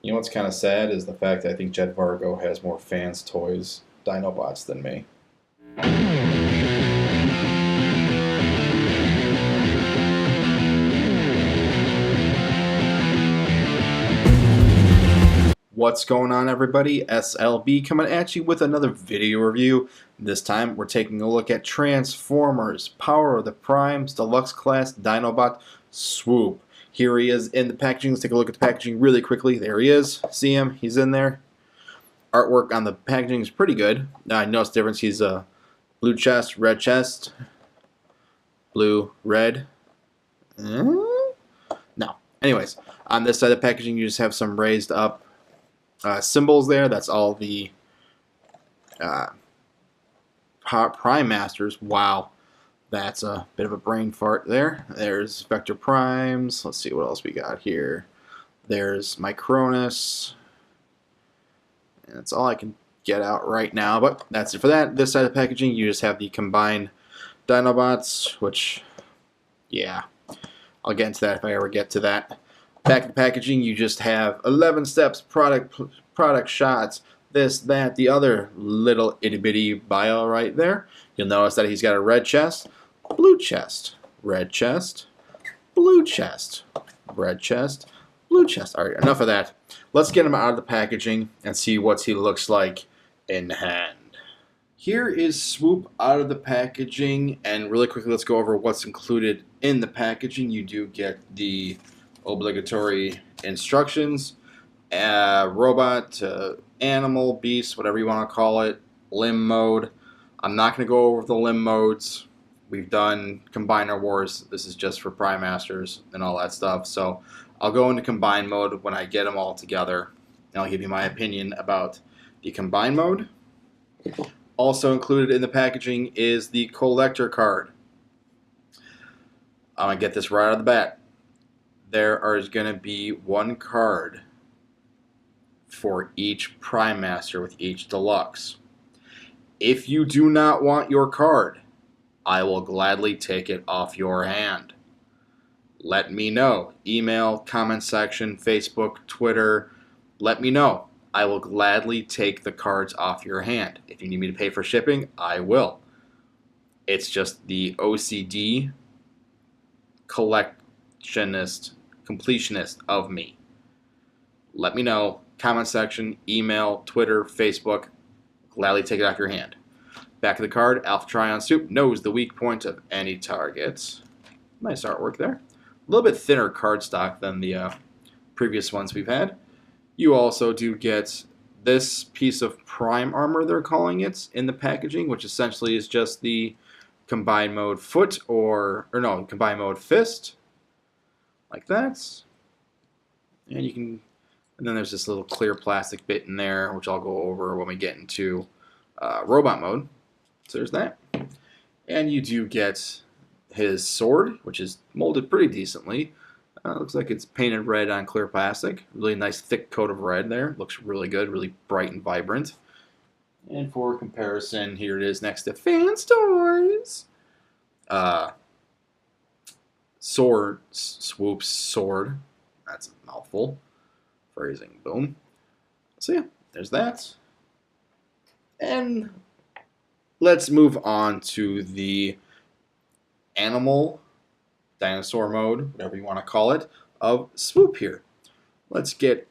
You know what's kind of sad is the fact that I think Jed Vargo has more fans' toys Dinobots than me. What's going on, everybody? S.L.B coming at you with another video review. This time we're taking a look at Transformers Power of the Primes Deluxe Class Dinobot Swoop. Here he is in the packaging. Let's take a look at the packaging really quickly. There he is. See him? He's in there. Artwork on the packaging is pretty good. I noticed the difference. He's a blue chest, red chest, blue, red. No. Anyways, on this side of the packaging, you just have some raised up symbols there. That's all the Prime Masters. Wow, that's a bit of a brain fart there. There's Vector Primes. Let's see what else we got here. There's Micronus. And that's all I can get out right now, but that's it for that. This side of the packaging, you just have the combined Dinobots, which, yeah, I'll get into that if I ever get to that. Back of the packaging, you just have 11 steps, product shots, this, that, the other little itty bitty bio right there. You'll notice that he's got a red chest, blue chest, red chest, blue chest, red chest, blue chest. All right, enough of that. Let's get him out of the packaging and see what he looks like in hand. Here is Swoop out of the packaging, and really quickly let's go over what's included in the packaging. You do get the obligatory instructions, robot, animal, beast, whatever you want to call it, limb mode. I'm not going to go over the limb modes. We've done Combiner Wars. This is just for Prime Masters and all that stuff. So I'll go into Combine mode when I get them all together, and I'll give you my opinion about the Combine mode. Also included in the packaging is the collector card. I'm going to get this right out of the bat. There is going to be one card for each Prime Master with each Deluxe. If you do not want your card, I will gladly take it off your hand. Let me know. Email, comment section, Facebook, Twitter. Let me know. I will gladly take the cards off your hand. If you need me to pay for shipping, I will. It's just the OCD completionist of me. Let me know. Comment section, email, Twitter, Facebook. Gladly take it off your hand. Back of the card, Alpha Trion Soup knows the weak point of any targets. Nice artwork there. A little bit thinner cardstock than the previous ones we've had. You also do get this piece of Prime Armor, they're calling it, in the packaging, which essentially is just the Combine Mode Foot, Combine Mode Fist, like that. And then there's this little clear plastic bit in there, which I'll go over when we get into Robot Mode. So there's that. And you do get his sword, which is molded pretty decently. Looks like it's painted red on clear plastic. Really nice thick coat of red there. Looks really good, really bright and vibrant. And for comparison, here it is next to Fans Toys. Swoop's sword. That's a mouthful. Phrasing, boom. So yeah, there's that. And let's move on to the animal, dinosaur mode, whatever you want to call it, of Swoop here. Let's get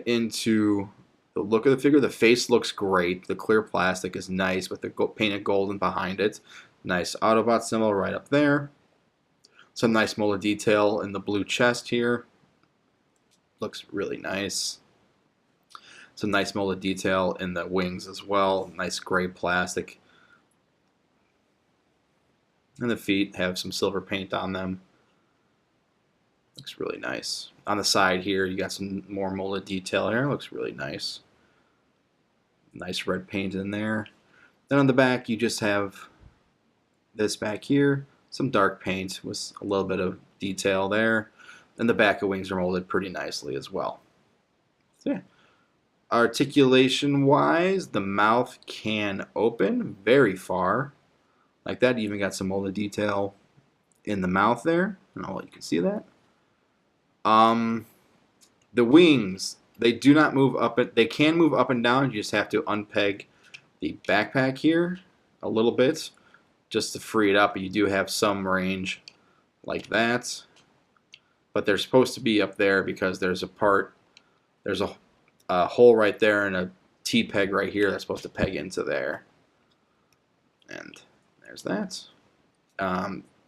into the look of the figure. The face looks great. The clear plastic is nice with the painted golden behind it. Nice Autobot symbol right up there. Some nice molded detail in the blue chest here. Looks really nice. Some nice molded detail in the wings as well. Nice gray plastic. And the feet have some silver paint on them. Looks really nice. On the side here, you got some more molded detail here. Looks really nice. Nice red paint in there. Then on the back, you just have this back here. Some dark paint with a little bit of detail there. And the back of wings are molded pretty nicely as well. So yeah. Articulation-wise, the mouth can open very far. Like that, you even got some molded detail in the mouth there. I don't know if you can see that. The wings They do not move up. They can move up and down. You just have to unpeg the backpack here a little bit just to free it up. You do have some range like that, but they're supposed to be up there because there's a hole right there and a T-peg right here that's supposed to peg into there. And there's that.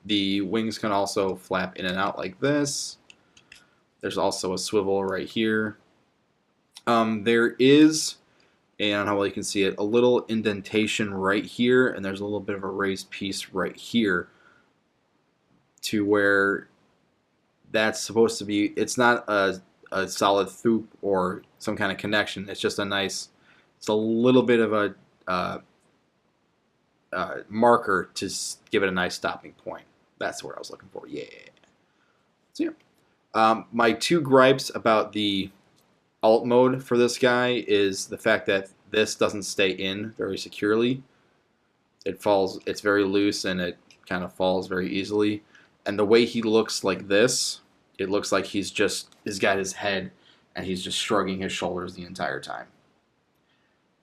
The wings can also flap in and out like this. There's also a swivel right here. There is, and I don't know how well you can see it, a little indentation right here, and there's a little bit of a raised piece right here to where that's supposed to be. It's not a solid Swoop or some kind of connection. It's just a nice, it's a little bit of a marker to give it a nice stopping point. That's what I was looking for. Yeah. So yeah. My two gripes about the alt mode for this guy is the fact that this doesn't stay in very securely. It falls. It's very loose and it kind of falls very easily. And the way he looks like this, it looks like he's got his head and he's just shrugging his shoulders the entire time.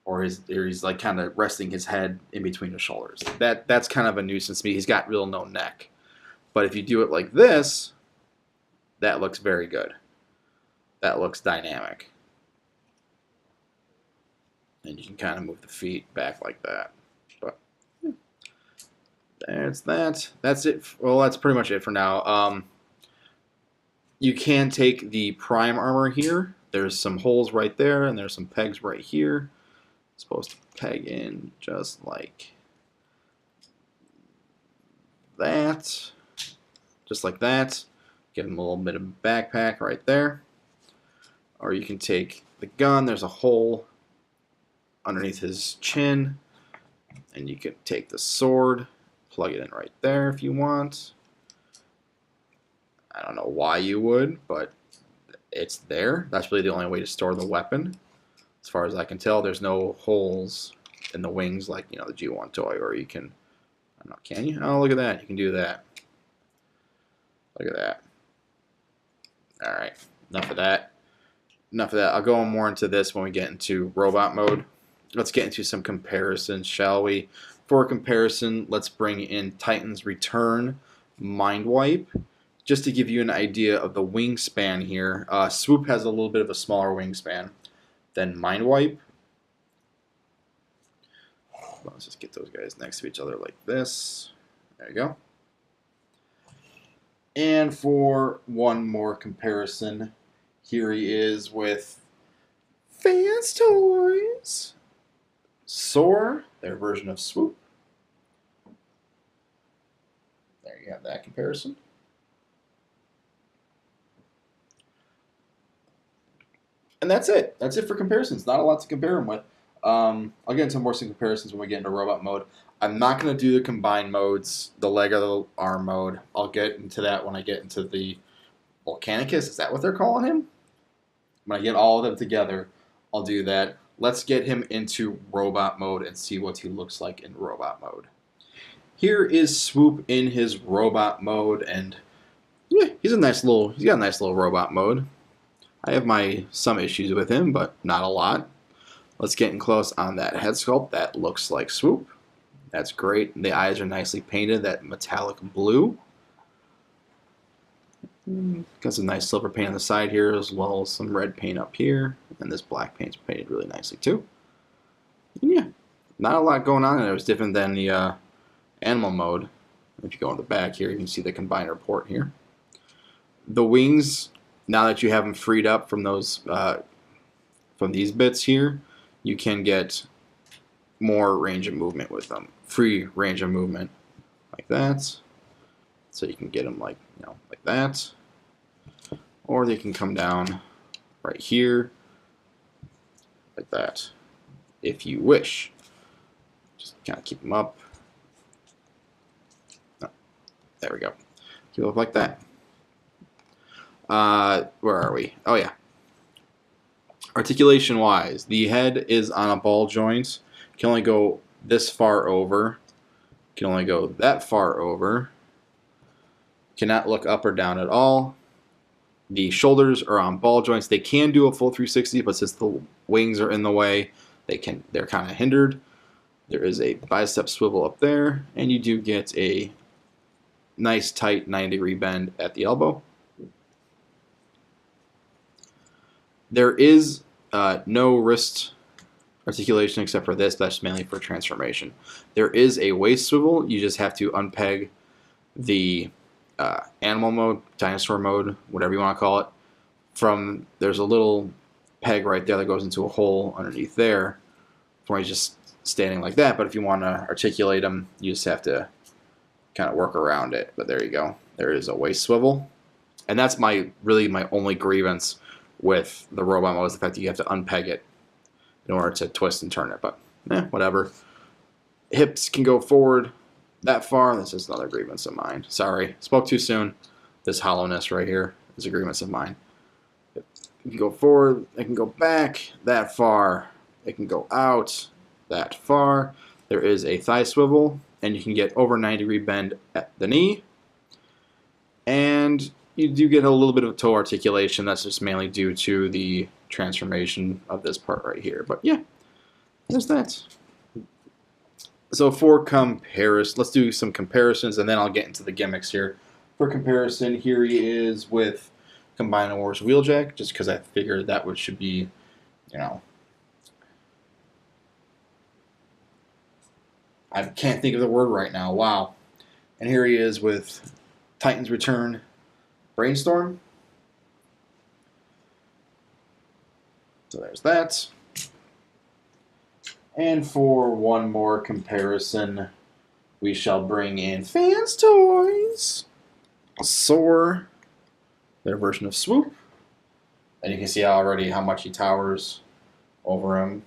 Or he's like kind of resting his head in between his shoulders. That's kind of a nuisance to me. He's got real no neck. But if you do it like this, that looks very good. That looks dynamic. And you can kind of move the feet back like that. But yeah. There's that. That's it. Well, that's pretty much it for now. You can take the prime armor here. There's some holes right there, and there's some pegs right here. It's supposed to peg in just like that. Just like that. Give him a little bit of backpack right there. Or you can take the gun. There's a hole underneath his chin. And you can take the sword, plug it in right there if you want. I don't know why you would, but it's there. That's really the only way to store the weapon. As far as I can tell, there's no holes in the wings like, the G1 toy, or you can, I don't know, can you? Oh, look at that. You can do that. Look at that. All right, enough of that. Enough of that. I'll go more into this when we get into robot mode. Let's get into some comparisons, shall we? For comparison, let's bring in Titan's Return Mind Wipe. Just to give you an idea of the wingspan here, Swoop has a little bit of a smaller wingspan than Mind Wipe. Let's just get those guys next to each other like this. There you go. And for one more comparison, here he is with Fast Toys. Soar, their version of Swoop. There you have that comparison. And that's it. That's it for comparisons. Not a lot to compare them with. I'll get into more some comparisons when we get into robot mode. I'm not going to do the combined modes, the leg or the arm mode. I'll get into that when I get into the Volcanicus. Is that what they're calling him? When I get all of them together, I'll do that. Let's get him into robot mode and see what he looks like in robot mode. Here is Swoop in his robot mode, and yeah, he's got a nice little robot mode. I have some issues with him, but not a lot. Let's get in close on that head sculpt. That looks like Swoop. That's great. The eyes are nicely painted, that metallic blue. Got some nice silver paint on the side here, as well as some red paint up here. And this black paint's painted really nicely too. And yeah, not a lot going on, and it was different than the animal mode. If you go in the back here, you can see the combiner port here. The wings, now that you have them freed up from those, from these bits here, you can get more range of movement with them. Free range of movement, like that. So you can get them like, like that. Or they can come down right here, like that, if you wish. Just kind of keep them up. Oh, there we go. Keep them up like that. Where are we? Oh yeah. Articulation wise, the head is on a ball joint. Can only go this far over. Can only go that far over. Cannot look up or down at all. The shoulders are on ball joints. They can do a full 360, but since the wings are in the way, they're kind of hindered. There is a bicep swivel up there, and you do get a nice tight 90-degree bend at the elbow. There is no wrist articulation except for this. That's mainly for transformation. There is a waist swivel. You just have to unpeg the animal mode, dinosaur mode, whatever you want to call it. There's a little peg right there that goes into a hole underneath there for he's just standing like that. But if you want to articulate him, you just have to kind of work around it. But there you go. There is a waist swivel. And that's really my only grievance with the robot mode is the fact that you have to unpeg it in order to twist and turn it. But whatever. Hips can go forward that far. This is another grievance of mine. Sorry, spoke too soon. This hollowness right here is a grievance of mine. It can go forward. It can go back that far. It can go out that far. There is a thigh swivel, and you can get over 90-degree bend at the knee. And you do get a little bit of toe articulation. That's just mainly due to the transformation of this part right here. But yeah, there's that. So for comparison, let's do some comparisons, and then I'll get into the gimmicks here. For comparison, here he is with Combiner Wars Wheeljack, just because I figured that should be, you know, I can't think of the word right now. Wow. And here he is with Titans Return Brainstorm. So there's that. And for one more comparison, we shall bring in Fans Toys, Soar, their version of Swoop. And you can see already how much he towers over him.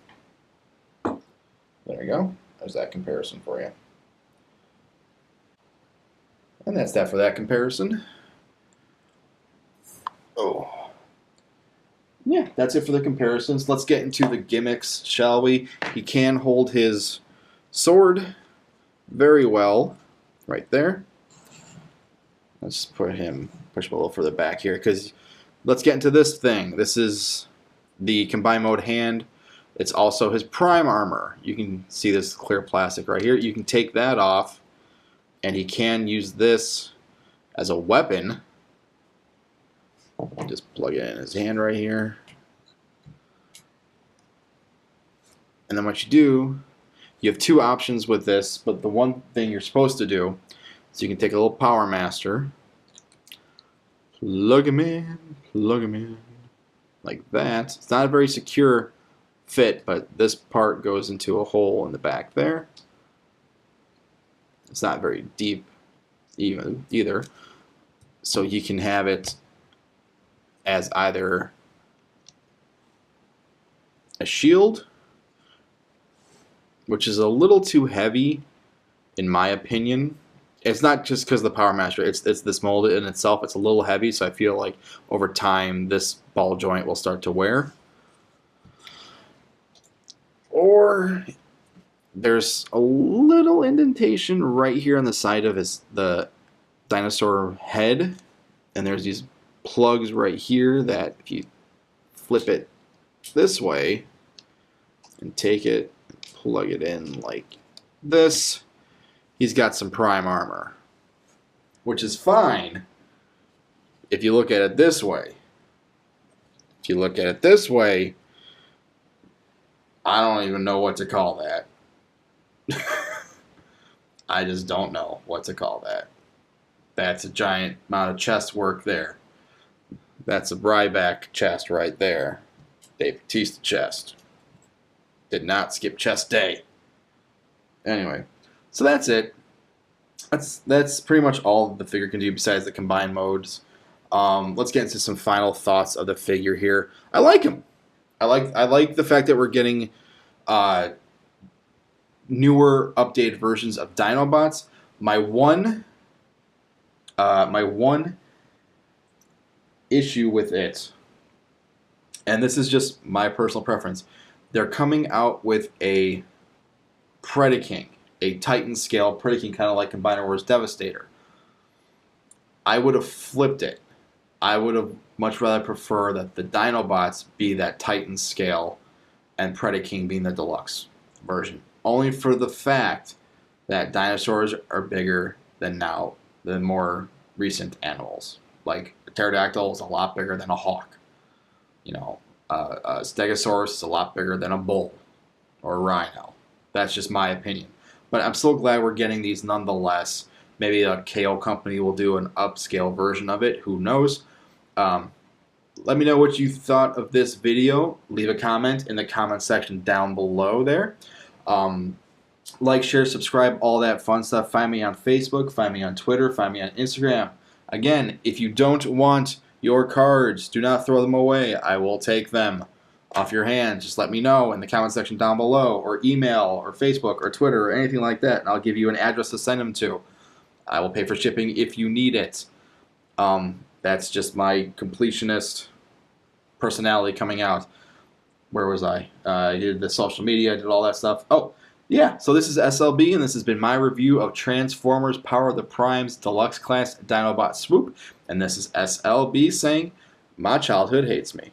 There you go. There's that comparison for you. And that's that for that comparison. Oh. Yeah, that's it for the comparisons. Let's get into the gimmicks, shall we? He can hold his sword very well right there. Let's push him a little further back here, because let's get into this thing. This is the combined mode hand. It's also his prime armor. You can see this clear plastic right here. You can take that off, and he can use this as a weapon. Just plug it in his hand right here. And then what you do, you have two options with this, but the one thing you're supposed to do is you can take a little Power Master, plug him in, like that. It's not a very secure fit, but this part goes into a hole in the back there. It's not very deep either. So you can have it as either a shield, which is a little too heavy in my opinion. It's not just because of the Power Master, it's this mold in itself. It's a little heavy, so I feel like over time this ball joint will start to wear. Or there's a little indentation right here on the side of the dinosaur head, and there's these plugs right here that if you flip it this way and take it, plug it in like this, he's got some prime armor, which is fine if you look at it this way. If you look at it this way, I don't even know what to call that. I just don't know what to call that. That's a giant amount of chest work there. That's a Ryback chest right there. Dave Bautista chest. Did not skip chest day. Anyway, so that's it. That's pretty much all the figure can do besides the combined modes. Let's get into some final thoughts of the figure here. I like him. I like the fact that we're getting newer, updated versions of Dinobots. My one issue with it, and this is just my personal preference, they're coming out with a Predaking, a Titan scale Predaking, kind of like Combiner Wars Devastator. I would have flipped it I would have much rather prefer that the Dinobots be that Titan scale and Predaking being the deluxe version. Only for the fact that dinosaurs are bigger than more recent animals. Like a pterodactyl is a lot bigger than a hawk. You know, a stegosaurus is a lot bigger than a bull or a rhino. That's just my opinion. But I'm still glad we're getting these nonetheless. Maybe a KO company will do an upscale version of it. Who knows? Let me know what you thought of this video. Leave a comment in the comment section down below there. Like, share, subscribe, all that fun stuff. Find me on Facebook, find me on Twitter, find me on Instagram. Again, if you don't want your cards, do not throw them away. I will take them off your hands. Just let me know in the comment section down below, or email, or Facebook, or Twitter, or anything like that, and I'll give you an address to send them to. I will pay for shipping if you need it. That's just my completionist personality coming out. Where was I? I did the social media, I did all that stuff. Oh, yeah, so this is S.L.B, and this has been my review of Transformers Power of the Primes Deluxe Class Dinobot Swoop. And this is S.L.B saying, my childhood hates me.